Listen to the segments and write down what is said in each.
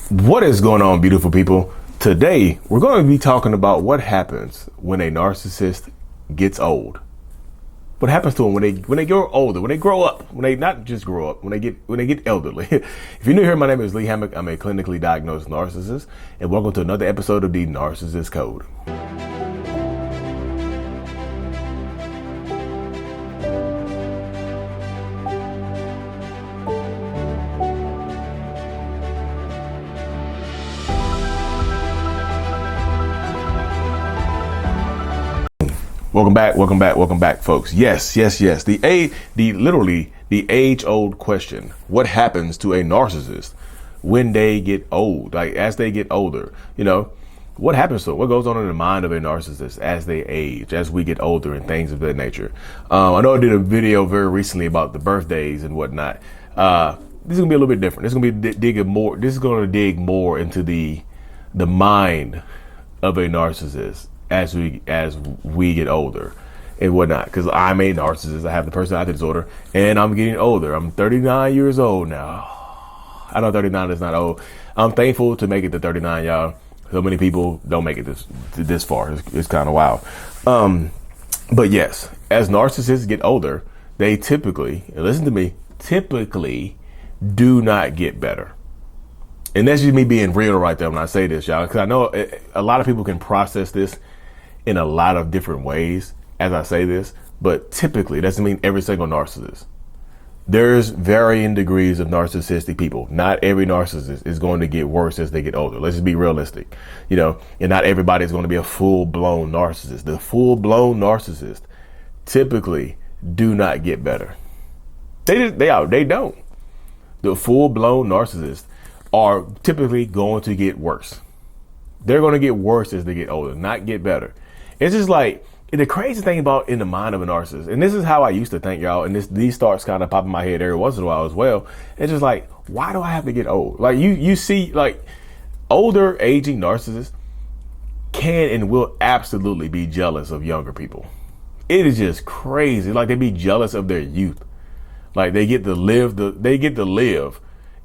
What is going on, beautiful people? Today, we're going to be talking about what happens when a narcissist gets old. What happens to them when they grow older, when they grow up, when they not just grow up, when they get elderly. If you're new here, my name is Lee Hammock. I'm a clinically diagnosed narcissist, and welcome to another episode of the Narcissist Code. Welcome back, folks. Yes. The age-old question: what happens to a narcissist when they get old? Like as they get older, what happens to them? What goes on in the mind of a narcissist as they age, as we get older, and things of that nature? I know I did a video very recently about the birthdays and whatnot. This is gonna be a little bit different. This is gonna be digging more. This is gonna dig more into the mind of a narcissist as we get older and whatnot, because I'm a narcissist. I have the personality disorder and I'm getting older. I'm 39 years old now. I know 39 is not old. I'm thankful to make it to 39, y'all. So many people don't make it this far. It's kind of wild. But yes, as narcissists get older, they typically do not get better. And that's just me being real right there when I say this, y'all, because I know a lot of people can process this in a lot of different ways as I say this, but typically, it doesn't mean every single narcissist. There's varying degrees of narcissistic people. Not every narcissist is going to get worse as they get older. Let's just be realistic, and not everybody is going to be a full-blown narcissist. The full-blown narcissist typically do not get better. They don't. The full-blown narcissists are typically going to get worse. They're going to get worse as they get older, not get better. It's just like the crazy thing about in the mind of a narcissist, and this is how I used to think, y'all, and these thoughts kind of pop in my head every once in a while as well. It's just like, why do I have to get old? Like you see, like older aging narcissists can and will absolutely be jealous of younger people. It is just crazy. Like they be jealous of their youth. Like they get to live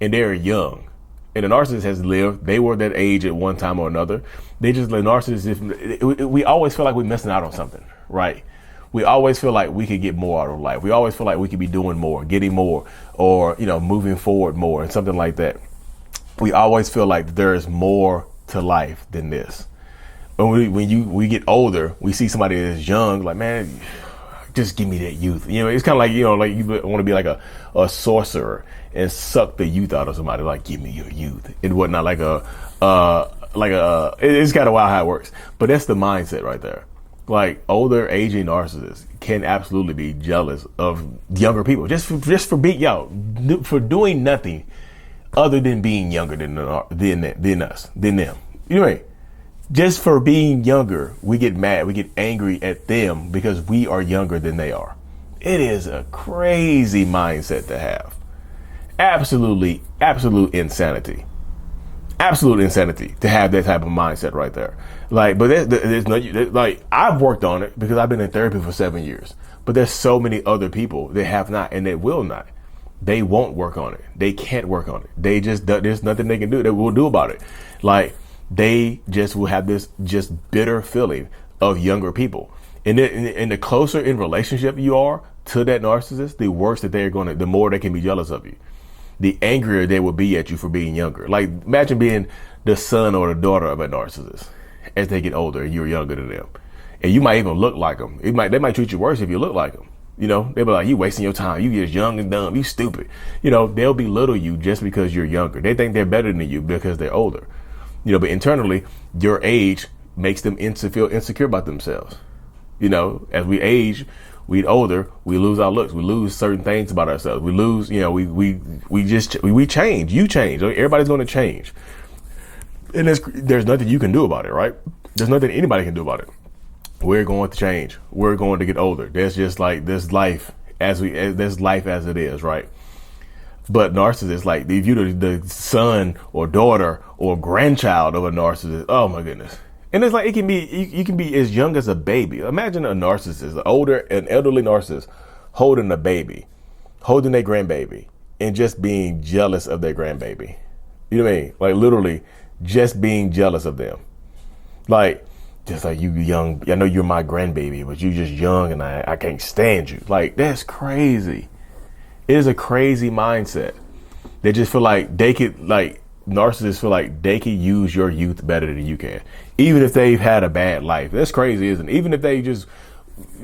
and they're young. And the narcissist has lived. They were that age at one time or another. They just like narcissists. We always feel like we're missing out on something, right? We always feel like we could get more out of life. We always feel like we could be doing more, getting more, or moving forward more, and something like that. We always feel like there is more to life than this. But when we get older, we see somebody that's young, like, man, just give me that youth. It's kind of like, like you want to be like a sorcerer and suck the youth out of somebody, like, give me your youth and whatnot, it's kind of wild how it works. But that's the mindset right there. Like older aging narcissists can absolutely be jealous of younger people just for being for doing nothing other than being younger than them. Just for being younger, we get mad, we get angry at them because we are younger than they are. It is a crazy mindset to have. Absolute insanity. Absolute insanity to have that type of mindset right there. Like, but there's no, like, I've worked on it because I've been in therapy for 7 years. But there's so many other people that have not and that will not. They won't work on it. They can't work on it. There's nothing they can do that will do about it. Like, they just will have this just bitter feeling of younger people. And the closer in relationship you are to that narcissist, the worse that the more they can be jealous of you. The angrier they will be at you for being younger. Like, imagine being the son or the daughter of a narcissist as they get older and you're younger than them. And you might even look like them. They might treat you worse if you look like them. They'll be like, you wasting your time. You just young and dumb. You stupid. They'll belittle you just because you're younger. They think they're better than you because they're older. But internally, your age makes them feel insecure about themselves. As we age, we get older, we lose our looks. We lose certain things about ourselves. We lose, we change. You change. Everybody's going to change. And there's nothing you can do about it, right? There's nothing anybody can do about it. We're going to change. We're going to get older. That's just like this life as it is, right? But narcissists, like if you're the son or daughter or grandchild of a narcissist, oh my goodness. And it's like, it can be, you can be as young as a baby. Imagine a narcissist, an elderly narcissist holding a baby, holding their grandbaby and just being jealous of their grandbaby. You know what I mean? Like literally just being jealous of them. Like, just like you young, I know you're my grandbaby, but you just young and I can't stand you. Like, that's crazy. It is a crazy mindset. They just feel like they could, like, narcissists feel like they can use your youth better than you can. Even if they've had a bad life. That's crazy, isn't it? Even if they just,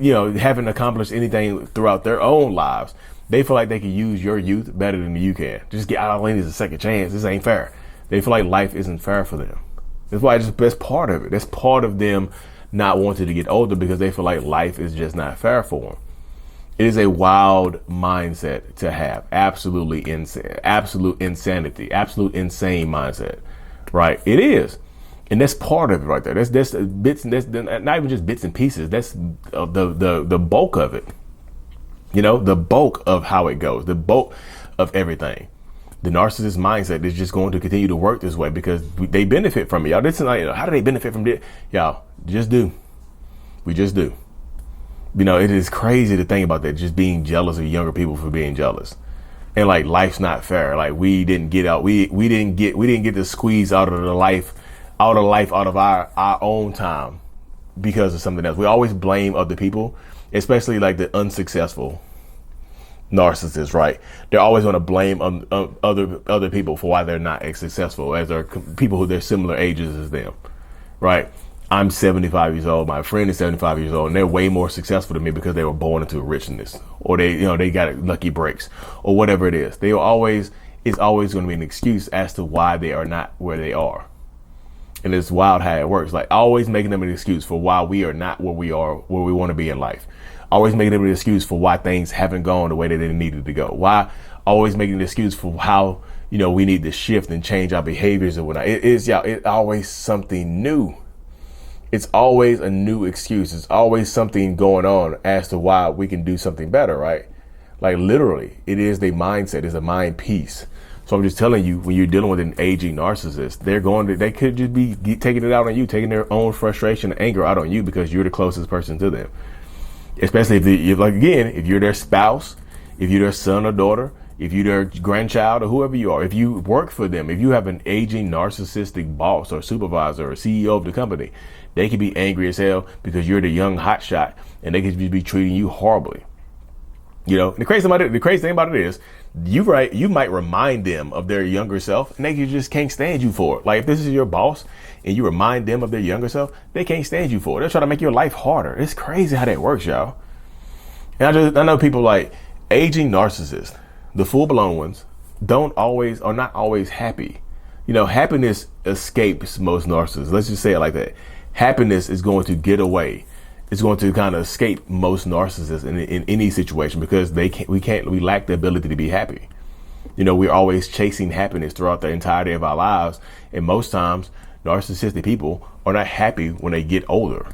haven't accomplished anything throughout their own lives, they feel like they can use your youth better than you can. Just get out of lane is a second chance. This ain't fair. They feel like life isn't fair for them. That's why that's part of it. That's part of them not wanting to get older because they feel like life is just not fair for them. It is a wild mindset to have. Absolutely insane. Absolute insanity. Absolute insane mindset. Right? It is. And that's part of it right there. That's bits and that's not even just bits and pieces. That's the bulk of it. The bulk of how it goes. The bulk of everything. The narcissist mindset is just going to continue to work this way because they benefit from it. Y'all, this is like, how do they benefit from it? Y'all, just do. We just do. It is crazy to think about that. Just being jealous of younger people for being jealous. And like, life's not fair. Like we didn't get out. We didn't get the squeeze out of our own time because of something else. We always blame other people, especially like the unsuccessful narcissists, right? They're always going to blame other people for why they're not as successful as people who they're similar ages as them, right? I'm 75 years old. My friend is 75 years old, and they're way more successful than me because they were born into richness, or they got lucky breaks, or whatever it is. It's always going to be an excuse as to why they are not where they are, and it's wild how it works. Like always making them an excuse for why we are not where we are, where we want to be in life. Always making them an excuse for why things haven't gone the way that they needed to go. Why always making an excuse for how, we need to shift and change our behaviors and whatnot. It's always something new. It's always a new excuse. It's always something going on as to why we can do something better, right? Like literally, it is the mindset, it's a mind piece. So I'm just telling you, when you're dealing with an aging narcissist, they could just be taking it out on you, taking their own frustration and anger out on you because you're the closest person to them. Especially if you're their spouse, if you're their son or daughter, if you're their grandchild or whoever you are, if you work for them, if you have an aging narcissistic boss or supervisor or CEO of the company, they can be angry as hell because you're the young hotshot and they could be treating you horribly. And the crazy thing about it is you might remind them of their younger self and they just can't stand you for it. Like if this is your boss and you remind them of their younger self, they can't stand you for it. They're trying to make your life harder. It's crazy how that works, y'all. And I know people like aging narcissists, the full blown ones, are not always happy. Happiness escapes most narcissists. Let's just say it like that. Happiness is going to get away. It's going to kind of escape most narcissists in any situation because we lack the ability to be happy. We're always chasing happiness throughout the entirety of our lives. And most times narcissistic people are not happy when they get older.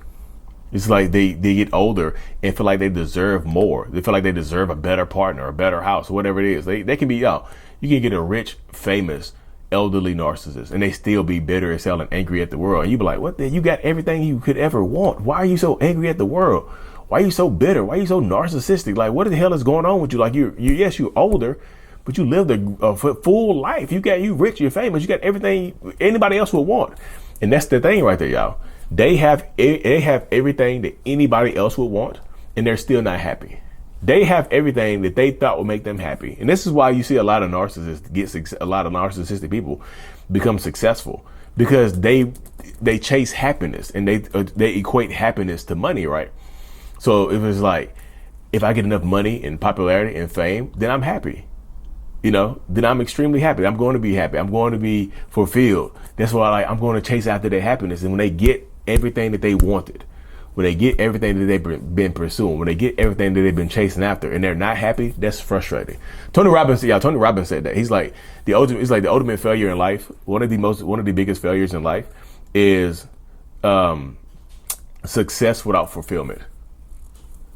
It's like they get older and feel like they deserve more. They feel like they deserve a better partner, a better house, whatever it is. They can be, you can get a rich, famous, elderly narcissist and they still be bitter as hell and angry at the world. And you be like, what the, you got everything you could ever want. Why are you so angry at the world? Why are you so bitter? Why are you so narcissistic? Like, what the hell is going on with you? Like yes, you're older, but you lived a full life. You rich, you're famous, you got everything anybody else would want. And that's the thing right there, y'all. They have everything that anybody else would want and they're still not happy. They have everything that they thought would make them happy. And this is why you see a lot of narcissistic people become successful because they chase happiness and they equate happiness to money, right? So if it's like, if I get enough money and popularity and fame, then I'm happy. Then I'm extremely happy. I'm going to be happy. I'm going to be fulfilled. That's why I'm going to chase after their happiness. And when they get everything that they wanted, when they get everything that they've been pursuing, when they get everything that they've been chasing after and they're not happy, that's frustrating. Tony Robbins said that. He's like the ultimate failure in life. One of the biggest failures in life is success without fulfillment,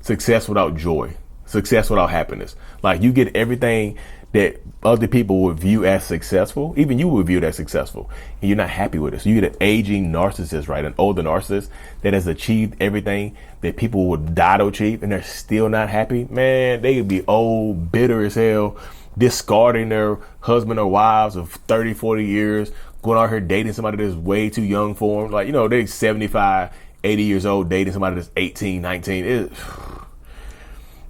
success without joy, success without happiness. Like you get everything that other people would view as successful, even you would view it as successful, and you're not happy with it. So you get an aging narcissist, right? An older narcissist that has achieved everything that people would die to achieve, and they're still not happy. Man, they could be old, bitter as hell, discarding their husband or wives of 30, 40 years, going out here dating somebody that's way too young for them. Like, they're 75, 80 years old dating somebody that's 18, 19.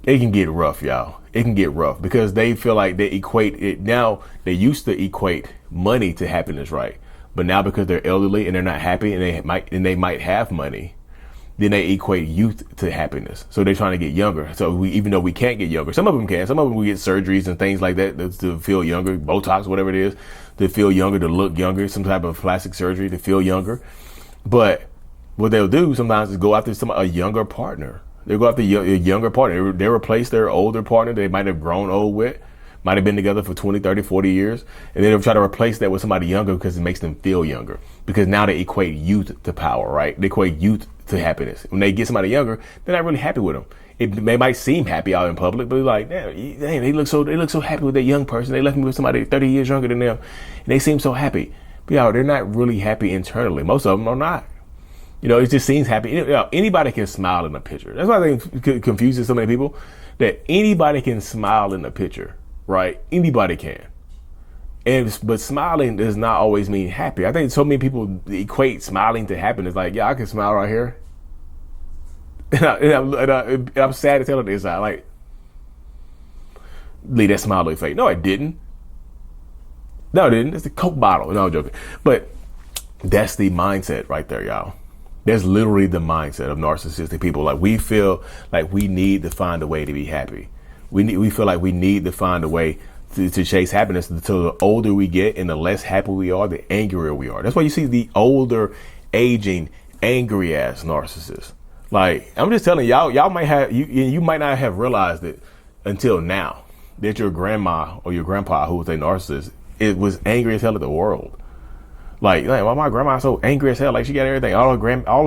It can get rough, y'all. It can get rough because they feel like they equate it. Now, they used to equate money to happiness, right? But now because they're elderly and they're not happy and they might have money, then they equate youth to happiness. So they're trying to get younger. So even though we can't get younger, some of them can. Some of them we get surgeries and things like that to feel younger, Botox, whatever it is, to feel younger, to look younger, some type of plastic surgery to feel younger. But what they'll do sometimes is go after a younger partner. They'll go after a younger partner. They replace their older partner they might have grown old with, might have been together for 20, 30, 40 years. And then they'll try to replace that with somebody younger because it makes them feel younger. Because now they equate youth to power, right? They equate youth to happiness. When they get somebody younger, they're not really happy with them. They might seem happy out in public, but like, damn, they look so happy with that young person. They left me with somebody 30 years younger than them, and they seem so happy. But they're not really happy internally. Most of them are not. It just seems happy. Anybody can smile in a picture. That's why I think it confuses so many people, that anybody can smile in a picture, right? Anybody can. But smiling does not always mean happy. I think so many people equate smiling to happiness. Like, yeah, I can smile right here. And I'm sad to tell it inside. Like, leave that smile look fake. No, it didn't. No, it didn't. It's the Coke bottle. No, I'm joking. But that's the mindset right there, y'all. That's literally the mindset of narcissistic people. Like, we feel like we need to find a way to be happy. We feel like we need to find a way to chase happiness. Until the older we get and the less happy we are, the angrier we are. That's why you see the older, aging, angry ass narcissists. Like, I'm just telling y'all might have, you might not have realized it until now, that your grandma or your grandpa, who was a narcissist, it was angry as hell at the world. Like, why my grandma so angry as hell? Like, she got everything, all her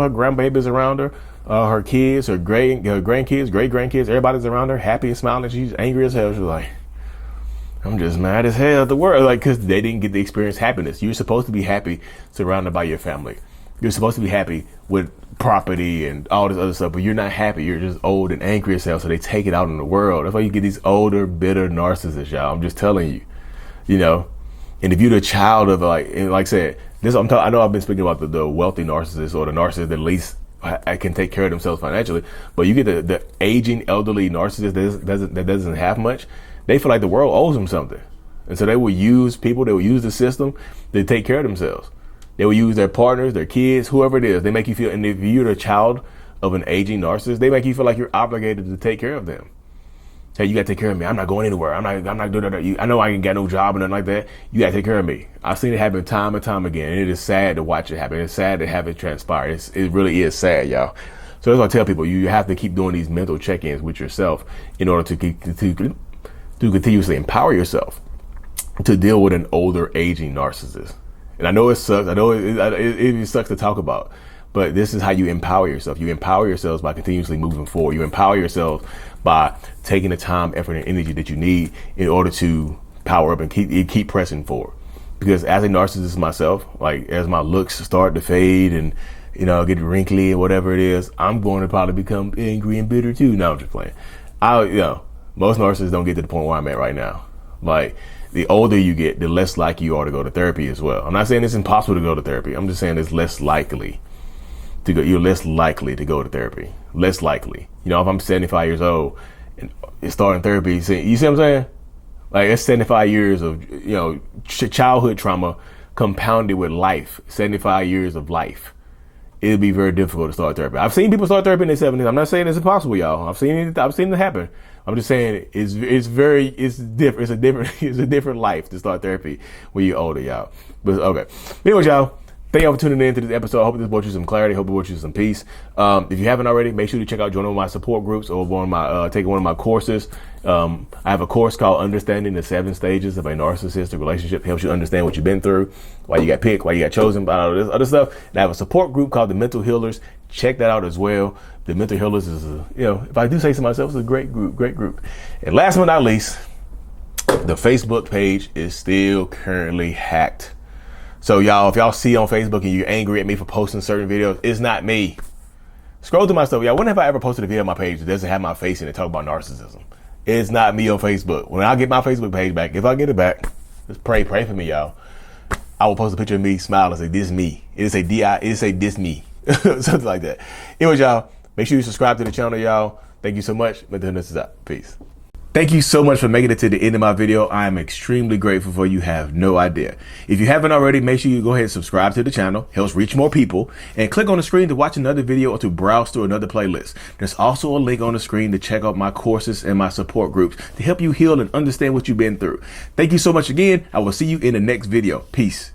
grandbabies around her, her kids, her grandkids, great grandkids, everybody's around her, happy and smiling. She's angry as hell. She's like, I'm just mad as hell at the world. Like, because they didn't get to experience happiness. You're supposed to be happy surrounded by your family. You're supposed to be happy with property and all this other stuff, but you're not happy. You're just old and angry as hell. So they take it out in the world. That's why you get these older, bitter narcissists, y'all. I'm just telling you, And if you're the child of like I said, I know I've been speaking about the wealthy narcissist or the narcissist that at least can take care of themselves financially, but you get the aging, elderly narcissist that doesn't have much. They feel like the world owes them something. And so they will use people, they will use the system to take care of themselves. They will use their partners, their kids, whoever it is. They make you feel, and if you're the child of an aging narcissist, they make you feel like you're obligated to take care of them. Hey, you got to take care of me. I'm not going anywhere. I'm not doing that. I know I ain't got no job or nothing like that. You got to take care of me. I've seen it happen time and time again. And it is sad to watch it happen. It's sad to have it transpire. It really is sad, y'all. So that's what I tell people. You have to keep doing these mental check-ins with yourself in order to continuously empower yourself to deal with an older, aging narcissist. And I know it sucks. I know it sucks to talk about. But this is how you empower yourself. You empower yourselves by continuously moving forward. You empower yourself by taking the time, effort, and energy that you need in order to power up and keep pressing forward. Because as a narcissist myself, like as my looks start to fade and get wrinkly and whatever it is, I'm going to probably become angry and bitter too. No, I'm just playing. Most narcissists don't get to the point where I'm at right now. Like, the older you get, the less likely you are to go to therapy as well. I'm not saying it's impossible to go to therapy. I'm just saying it's less likely to go. You're less likely to go to therapy. Less likely. If I'm 75 years old and starting therapy, you see what I'm saying? Like, it's 75 years of, childhood trauma compounded with life. 75 years of life. It'd be very difficult to start therapy. I've seen people start therapy in their 70s. I'm not saying it's impossible, y'all. I've seen it happen. I'm just saying it's different. It's a different life to start therapy when you're older, y'all. But okay. Anyways, y'all, thank y'all for tuning in to this episode. I hope this brought you some clarity. I hope it brought you some peace. If you haven't already, make sure to check out join one of my support groups or taking one of my courses. I have a course called Understanding the 7 Stages of a Narcissistic Relationship. It helps you understand what you've been through, why you got picked, why you got chosen, all this other stuff. And I have a support group called the Mental Healers. Check that out as well. The Mental Healers is, if I do say so myself, it's a great group. And last but not least, the Facebook page is still currently hacked. So y'all, if y'all see on Facebook and you're angry at me for posting certain videos, it's not me. Scroll through my stuff. Y'all, when have I ever posted a video on my page that doesn't have my face in it talk about narcissism? It's not me on Facebook. When I get my Facebook page back, if I get it back, just pray for me, y'all. I will post a picture of me smiling and say, this me. It'll say this me. Something like that. Anyways, y'all, make sure you subscribe to the channel, y'all. Thank you so much. Healness is out. Peace. Thank you so much for making it to the end of my video. I am extremely grateful for you. Have no idea. If you haven't already, make sure you go ahead and subscribe to the channel. Helps reach more people. And click on the screen to watch another video or to browse through another playlist. There's also a link on the screen to check out my courses and my support groups to help you heal and understand what you've been through. Thank you so much again. I will see you in the next video. Peace.